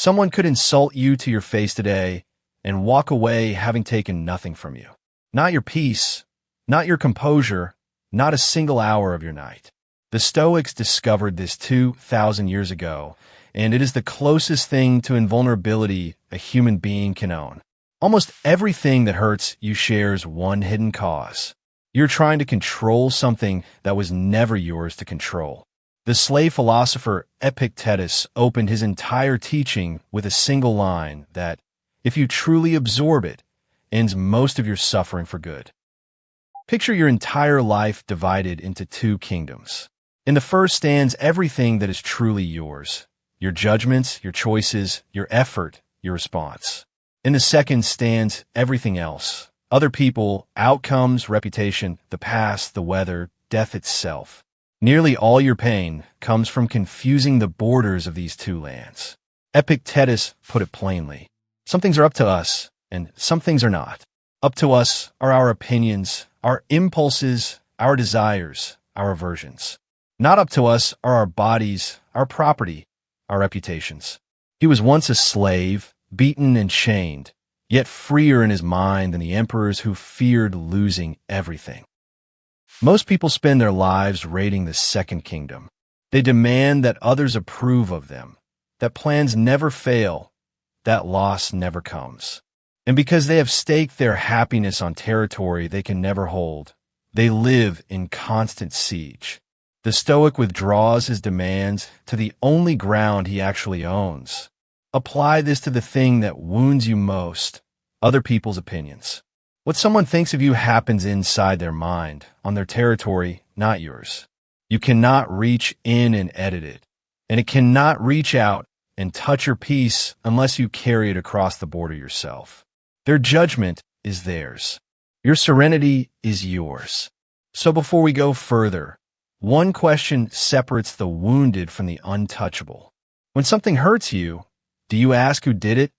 Someone could insult you to your face today and walk away having taken nothing from you. Not your peace, not your composure, not a single hour of your night. The Stoics discovered this 2,000 years ago, and it is the closest thing to invulnerability a human being can own. Almost everything that hurts you shares one hidden cause. You're trying to control something that was never yours to control. The slave philosopher Epictetus opened his entire teaching with a single line that, if you truly absorb it, ends most of your suffering for good. Picture your entire life divided into two kingdoms. In the first stands everything that is truly yours: your judgments, your choices, your effort, your response. In the second stands everything else: other people, outcomes, reputation, the past, the weather, death itself. Nearly all your pain comes from confusing the borders of these two lands. Epictetus put it plainly: some things are up to us, and some things are not. Up to us are our opinions, our impulses, our desires, our aversions. Not up to us are our bodies, our property, our reputations. He was once a slave, beaten and chained, yet freer in his mind than the emperors who feared losing everything. Most people spend their lives raiding the second kingdom. They demand that others approve of them, that plans never fail, that loss never comes. And because they have staked their happiness on territory they can never hold, they live in constant siege. The Stoic withdraws his demands to the only ground he actually owns. Apply this to the thing that wounds you most: other people's opinions. What someone thinks of you happens inside their mind, on their territory, not yours. You cannot reach in and edit it, and it cannot reach out and touch your peace unless you carry it across the border yourself. Their judgment is theirs. Your serenity is yours. So before we go further, one question separates the wounded from the untouchable. When something hurts you, do you ask who did it,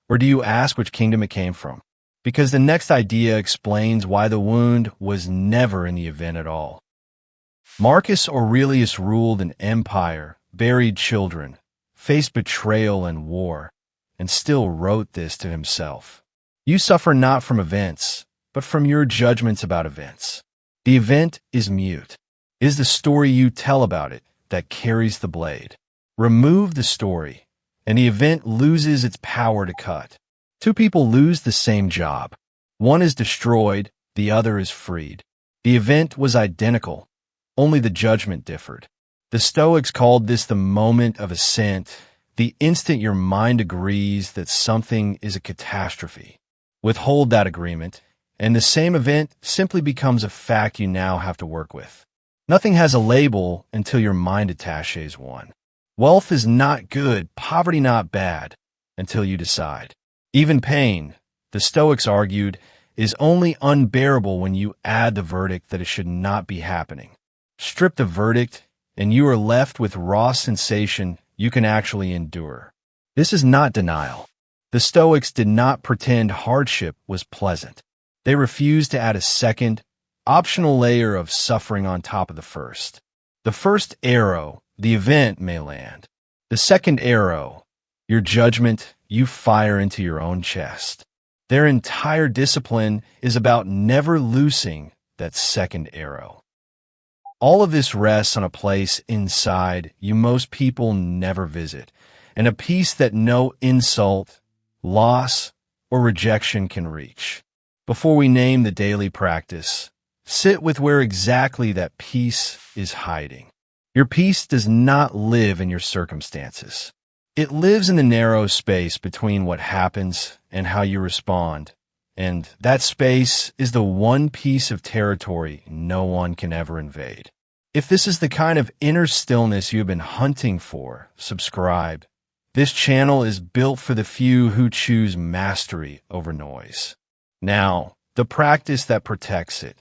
or do you ask which kingdom it came from? Because the next idea explains why the wound was never in the event at all. Marcus Aurelius ruled an empire, buried children, faced betrayal and war, and still wrote this to himself: you suffer not from events, but from your judgments about events. The event is mute. It is the story you tell about it that carries the blade. Remove the story, and the event loses its power to cut. Two people lose the same job. One is destroyed, the other is freed. The event was identical, only the judgment differed. The Stoics called this the moment of assent, the instant your mind agrees that something is a catastrophe. Withhold that agreement, and the same event simply becomes a fact you now have to work with. Nothing has a label until your mind attaches one. Wealth is not good, poverty not bad, until you decide. Even pain, the Stoics argued, is only unbearable when you add the verdict that it should not be happening. Strip the verdict, and you are left with raw sensation you can actually endure. This is not denial. The Stoics did not pretend hardship was pleasant. They refused to add a second, optional layer of suffering on top of the first. The first arrow, the event, may land. The second arrow, your judgment, you fire into your own chest. Their entire discipline is about never loosing that second arrow. All of this rests on a place inside you most people never visit, and a peace that no insult, loss, or rejection can reach. Before we name the daily practice, sit with where exactly that peace is hiding. Your peace does not live in your circumstances. It lives in the narrow space between what happens and how you respond, and that space is the one piece of territory no one can ever invade. If this is the kind of inner stillness you have been hunting for, subscribe. This channel is built for the few who choose mastery over noise. Now, the practice that protects it.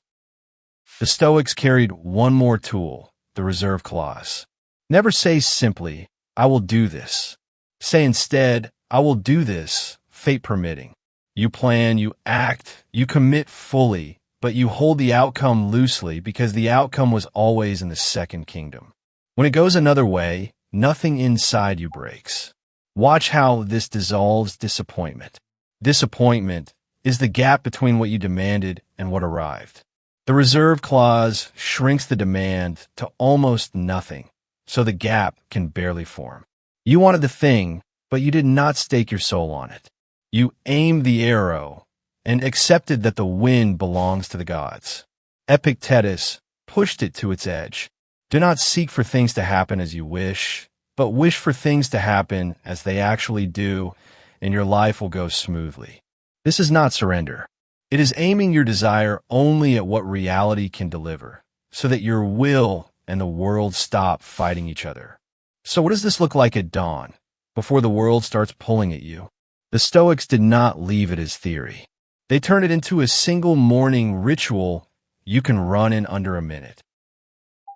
The Stoics carried one more tool, the reserve clause. Never say simply, "I will do this." Say instead, "I will do this, fate permitting." You plan, you act, you commit fully, but you hold the outcome loosely because the outcome was always in the second kingdom. When it goes another way, nothing inside you breaks. Watch how this dissolves disappointment. Disappointment is the gap between what you demanded and what arrived. The reserve clause shrinks the demand to almost nothing, so the gap can barely form. You wanted the thing, but you did not stake your soul on it. You aimed the arrow and accepted that the wind belongs to the gods. Epictetus pushed it to its edge. Do not seek for things to happen as you wish, but wish for things to happen as they actually do, and your life will go smoothly. This is not surrender. It is aiming your desire only at what reality can deliver, so that your will and the world stop fighting each other. So what does this look like at dawn, before the world starts pulling at you? The Stoics did not leave it as theory. They turned it into a single morning ritual you can run in under a minute.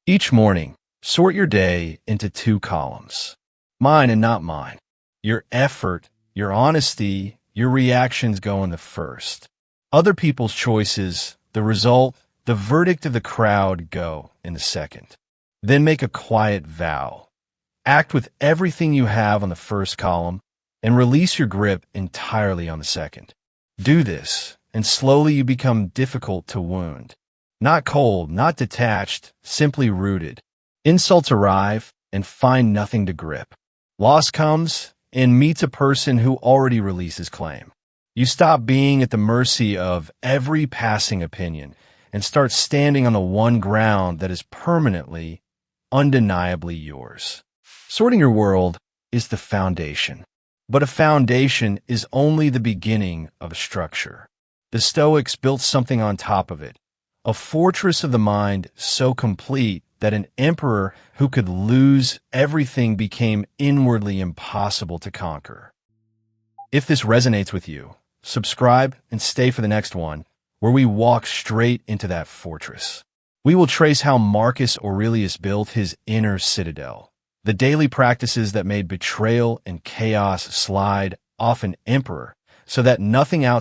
Each morning, sort your day into 2 columns. Mine and not mine. Your effort, your honesty, your reactions go in the first. Other people's choices, the result, the verdict of the crowd go in the second. Then make a quiet vow. Act with everything you have on the first column and release your grip entirely on the second. Do this, and slowly you become difficult to wound. Not cold, not detached, simply rooted. Insults arrive and find nothing to grip. Loss comes and meets a person who already releases claim. You stop being at the mercy of every passing opinion and start standing on the one ground that is permanently, undeniably yours. Sorting your world is the foundation, but a foundation is only the beginning of a structure. The Stoics built something on top of it, a fortress of the mind so complete that an emperor who could lose everything became inwardly impossible to conquer. If this resonates with you, subscribe and stay for the next one, where we walk straight into that fortress. We will trace how Marcus Aurelius built his inner citadel, the daily practices that made betrayal and chaos slide off an emperor so that nothing outside